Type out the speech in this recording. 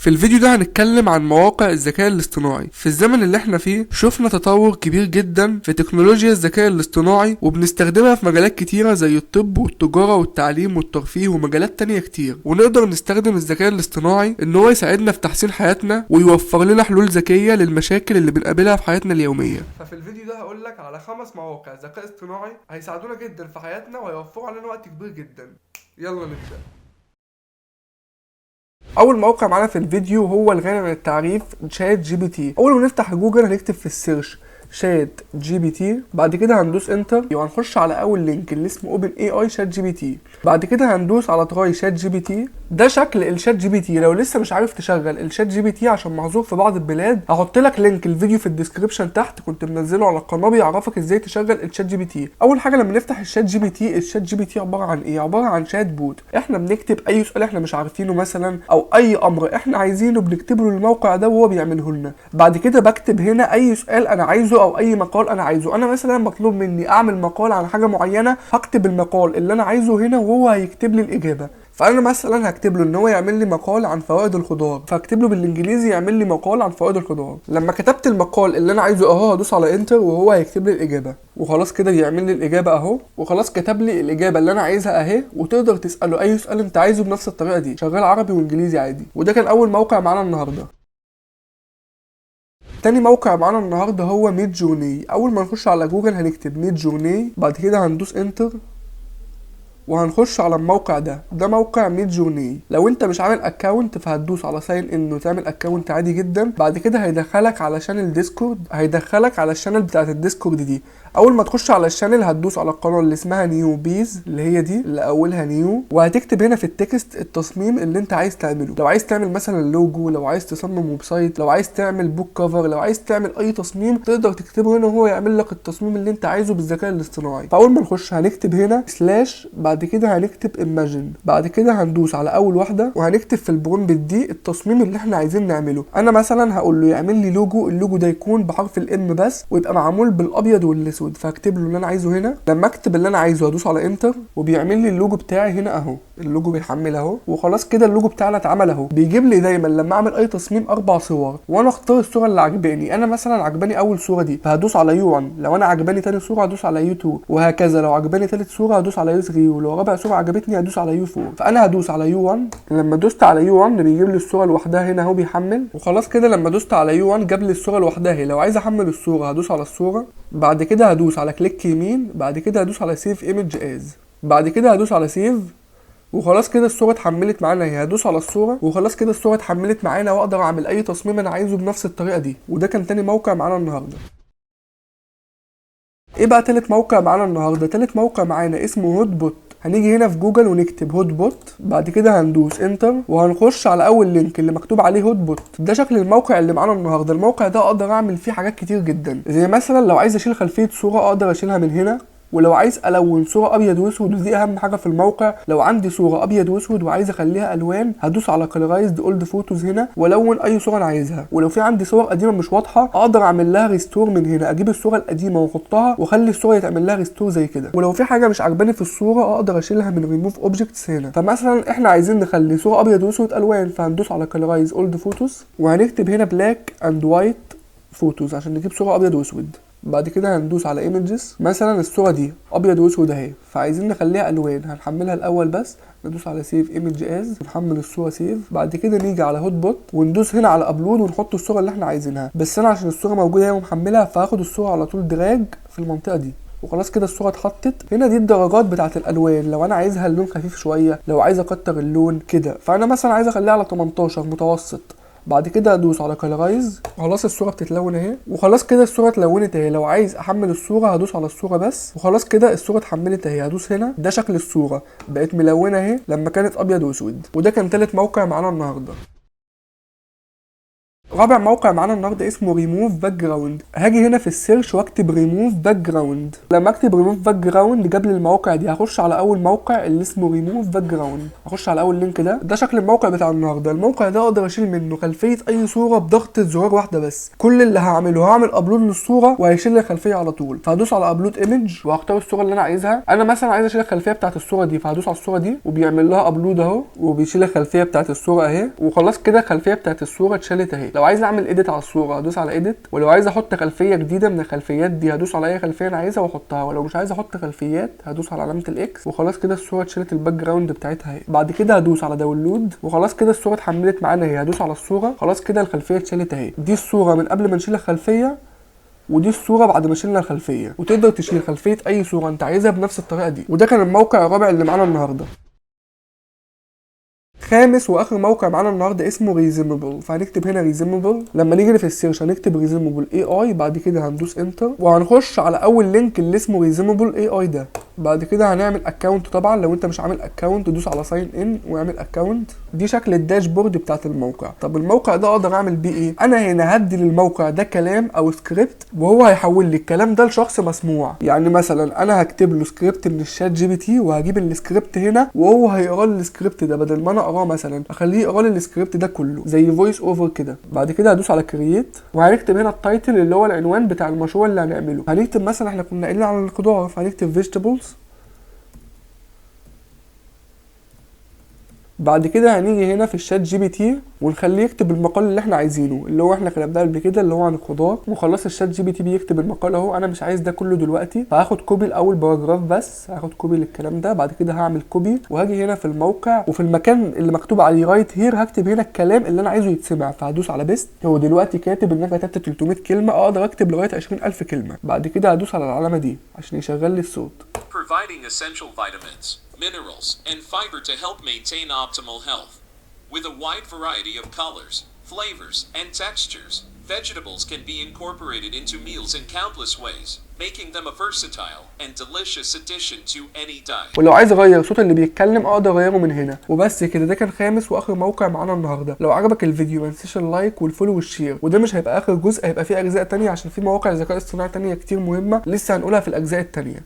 في الفيديو ده هنتكلم عن مواقع الذكاء الاصطناعي. في الزمن اللي احنا فيه شفنا تطور كبير جدا في تكنولوجيا الذكاء الاصطناعي، وبنستخدمها في مجالات كتيرة زي الطب والتجارة والتعليم والترفيه ومجالات تانية كتير. ونقدر نستخدم الذكاء الاصطناعي ان هو يساعدنا في تحسين حياتنا ويوفر لنا حلول ذكية للمشاكل اللي بنقابلها في حياتنا اليومية. ففي الفيديو ده هقولك على 5 مواقع ذكاء اصطناعي هيساعدونا جدا في حياتنا وهيوفروا علينا وقت كبير جدا. يلا نبدأ. اول موقع معانا في الفيديو هو الغني عن التعريف شات جي بي تي. اول ما نفتح جوجل هنكتب في السيرش شات جي بي تي، بعد كده هندوس انتر وهنخش على اول لينك اللي اسمه اوبن اي اي شات جي بي تي. بعد كده هندوس على تراي شات جي بي تي. ده شكل الشات جي بي تي. لو لسه مش عارف تشغل الشات جي بي تي عشان معذور في بعض البلاد، هحط لك لينك الفيديو في الديسكربشن تحت، كنت منزله على القناه بيعرفك ازاي تشغل الشات جي بي تي. اول حاجه لما نفتح الشات جي بي تي، الشات جي بي تي عباره عن ايه؟ عباره عن شات بوت. احنا بنكتب اي سؤال احنا مش عارفينه مثلا، او اي امر احنا عايزينه بنكتبه للموقع ده وهو بيعمله لنا. بعد كده بكتب هنا اي سؤال انا عايزه او اي مقال انا عايزه. انا مثلا مطلوب مني اعمل مقال عن حاجه معينه، هكتب المقال اللي انا عايزه هنا وهو هيكتب لي الاجابه. فانا مثلا هكتب له ان هو يعمل لي مقال عن فوائد الخضار، فهكتب له بالانجليزي يعمل لي مقال عن فوائد الخضار. لما كتبت المقال اللي انا عايزه اهو، هدوس على انتر وهو هيكتب لي الاجابه، وخلاص كده يعمل لي الاجابه اهو، وخلاص كتب لي الاجابه اللي انا عايزها اهي. وتقدر تساله اي سؤال انت عايزه بنفس الطريقه دي، شغال عربي وانجليزي عادي. وده كان اول موقع معانا النهارده. تاني موقع معانا النهارده هو ميد جورني. اول ما نخش على جوجل هنكتب ميد جورني، بعد كده هندوس انتر وهنخش على الموقع ده موقع ميد جورني. لو انت مش عامل اكونت فهتدوس على ساين انه تعمل اكونت عادي جدا. بعد كده هيدخلك على شانل ديسكورد، هيدخلك على الشانل بتاعت الديسكورد دي. اول ما تخش على الشانل هتدوس على القناه اللي اسمها نيو بيز، اللي هي دي اللي اولها نيو، وهتكتب هنا في التكست التصميم اللي انت عايز تعمله. لو عايز تعمل مثلا لوجو، لو عايز تصمم ويب سايت، لو عايز تعمل بوك كفر، لو عايز تعمل اي تصميم تقدر تكتبه هنا وهو يعمل لك التصميم اللي انت عايزه بالذكاء الاصطناعي. فاول ما نخش هنكتب هنا سلاش، بعد كده هنكتب ايماجين، بعد كده هندوس على اول واحده وهنكتب في البرومبت دي التصميم اللي احنا عايزين نعمله. انا مثلا هقول له يعمل لي لوجو، اللوجو ده يكون بحرف الام بس ويبقى معمول بالابيض والاسود، فهكتب له اللي انا عايزه هنا. لما اكتب اللي انا عايزه هدوس على انتر وبيعمل لي اللوجو بتاعي هنا اهو. اللوجو بيحمل اهو، وخلاص كده اللوجو بتاعنا اتعمل اهو. بيجيب لي دايما لما اعمل اي تصميم 4 صور وانا اختار الصوره اللي عجباني. انا مثلا عجباني اول صوره دي فهدوس على يو 1، لو انا عجباني تاني صوره هدوس على يو 2، وهكذا. لو عجباني تالت صوره هدوس على يو 3، ولو رابع صوره عجبتني هدوس على يو 4. فانا هدوس على يو 1. لما دوست على يو 1 بيجيب لي الصوره لوحدها هنا اهو بيحمل، وخلاص كده لما دوست على يو 1 جاب لي الصوره لوحدها اهي. لو عايز احمل الصوره هدوس على الصوره، بعد كده هدوس على كليك يمين، بعد كده هدوس على سيف ايمج از، بعد كده هدوس على سيف، وخلاص كده الصوره اتحملت معانا اهي. هدوس على الصوره وخلاص كده الصوره اتحملت معانا، واقدر اعمل اي تصميم انا عايزه بنفس الطريقه دي. وده كان تاني موقع معانا النهارده. ايه بقى تالت موقع معانا النهارده؟ تالت موقع معانا اسمه هوت بوت. هنيجي هنا في جوجل ونكتب هوت بوت، بعد كده هندوس انتر وهنخش على اول لينك اللي مكتوب عليه هوت بوت. ده شكل الموقع اللي معانا النهارده. الموقع ده اقدر اعمل فيه حاجات كتير جدا، زي مثلا لو عايز اشيل خلفيه صوره اقدر اشيلها من هنا، ولو عايز الون صوره ابيض واسود، ودي اهم حاجه في الموقع. لو عندي صوره ابيض واسود وعايز اخليها الوان هدوس على كلرايزد اولد فوتوز هنا والون اي صوره انا عايزها. ولو في عندي صور قديمه مش واضحه اقدر اعمل لها ريستور من هنا، اجيب الصوره القديمه واحطها واخلي الصوره يتعمل لها ريستور زي كده. ولو في حاجه مش عجباني في الصوره اقدر اشيلها من ريموف اوبجكتس هنا. فمثلا احنا عايزين نخلي صوره ابيض واسود الوان، فهندوس على كلرايز اولد فوتوز وهنكتب هنا بلاك اند وايت فوتوز عشان نجيب صوره ابيض واسود. بعد كده هندوس على ايمجز، مثلا الصوره دي ابيض واسود اهي، فعايزين نخليها الوان، هنحملها الاول بس، ندوس على سيف ايمج از ونحمل الصوره سيف. بعد كده نيجي على هوت بوت وندوس هنا على ابلود ونحط الصوره اللي احنا عايزينها. بس انا عشان الصوره موجوده هي ومحملها فهاخد الصوره على طول دراج في المنطقه دي، وخلاص كده الصوره اتحطت. هنا دي الدرجات بتاعه الالوان، لو انا عايزها اللون خفيف شويه، لو عايز اكتر اللون كده. فانا مثلا عايز اخليها على 18 متوسط. بعد كده ادوس على كلرايز، خلاص الصوره بتتلون اهي، وخلاص كده الصوره اتلونت اهي. لو عايز احمل الصوره هدوس على الصوره بس، وخلاص كده الصوره اتحملت اهي. هدوس هنا، ده شكل الصوره بقت ملونه اهي لما كانت ابيض واسود. وده كان تالت موقع معانا النهارده. رابع موقع معانا النهارده اسمه ريموف باك جراوند. هاجي هنا في السيرش واكتب ريموف باك جراوند. لما اكتب ريموف باك جراوند جاب لي المواقع دي. هخش على اول موقع اللي اسمه ريموف باك جراوند، هخش على اول لينك ده شكل الموقع بتاع النهارده. الموقع ده اقدر اشيل منه خلفيه اي صوره بضغطه زرار واحده بس. كل اللي هعمله هعمل ابلود للصوره وهيشيل لي الخلفيه على طول. فهدوس على ابلود ايمج وهختار الصوره اللي انا عايزها. انا مثلا عايز اشيل الخلفيه بتاعت الصوره دي، فهدوس على الصوره دي وبيعمل لها ابلود اهو، وبيشيل الخلفيه بتاعت الصوره اهي. وخلاص كده الخلفيه بتاعت الصوره اتشالت اهي. لو عايز اعمل اديت على الصوره هدوس على اديت، ولو عايز احط خلفيه جديده من الخلفيات دي هدوس على اي خلفيه انا عايزها واحطها، ولو مش عايز احط خلفيات هدوس على علامه الاكس. وخلاص كده الصوره اتشالت الباك جراوند بتاعتها اهي. بعد كده هدوس على داونلود وخلاص كده الصوره اتحملت معانا اهي. هدوس على الصوره، خلاص كده الخلفيه اتشالت اهي. دي الصوره من قبل ما نشيل الخلفيه، ودي الصوره بعد ما شلنا الخلفيه. وتقدر تشيل خلفيه اي صوره انت عايزها بنفس الطريقه دي. وده كان الموقع الرابع اللي معانا النهارده. خامس واخر موقع معانا النهارده اسمه ريزيمبل. فهنكتب هنا ريزيمبل. لما نيجي في السيرش هنكتب ريزيمبل اي اي، بعد كده هندوس انتر وهنخش على اول لينك اللي اسمه ريزيمبل اي اي ده. بعد كده هنعمل اكونت. طبعا لو انت مش عامل اكونت دوس على ساين ان واعمل اكونت. دي شكل الداشبورد بتاعت الموقع. طب الموقع ده اقدر اعمل بيه ايه؟ انا هنا هدي للموقع ده كلام او سكريبت وهو هيحول لي الكلام ده لشخص مسموع. يعني مثلا انا هكتب له سكريبت من الشات جي بي تي وهجيب السكريبت هنا وهو هيقرا لي السكريبت ده. بدل ما انا اقراه مثلا اخليه يقرا لي السكريبت ده كله زي فويس اوفر كده. بعد كده هدوس على كرييت وهنكتب هنا التايتل اللي هو العنوان بتاع المشروع اللي هنعمله. هنكتب مثلا احنا كنا قايلين على الخضار، فهنكتب فيجيتابلز. بعد كده هنيجي هنا في الشات جي بي تي ونخليه يكتب المقال اللي احنا عايزينه اللي هو احنا كتبناه قبل كده اللي هو عن الخضار. وخلاص الشات جي بي تي بيكتب المقال اهو. انا مش عايز ده كله دلوقتي، فهاخد كوبي الاول باراجراف بس، هاخد كوبي للكلام ده. بعد كده هعمل كوبي وهاجي هنا في الموقع وفي المكان اللي مكتوب عليه رايت هير هكتب هنا الكلام اللي انا عايزه يتسمع. فهدوس على بيست. هو دلوقتي كاتب ان انا كتبت 300 كلمه، اقدر اكتب لغايه 20000 كلمه. بعد كده هدوس على العلامه دي عشان يشغل لي الصوت. Providing essential vitamins, minerals, and fiber to help maintain optimal health. With a wide variety of colors, flavors, and textures, vegetables can be incorporated into meals in countless ways, making them a versatile and delicious addition to any diet. ولو عايز اغير صوت اللي بيتكلم اقدر اغيره من هنا. وبس كده، ده كان خامس واخر موقع معانا النهارده. لو عجبك الفيديو ما تنساش اللايك والفولو والشير. وده مش هيبقى اخر جزء، هيبقى فيه اجزاء تانية عشان في مواقع ذكاء اصطناعي تانية كتير مهمه لسه هنقولها في الاجزاء التانية.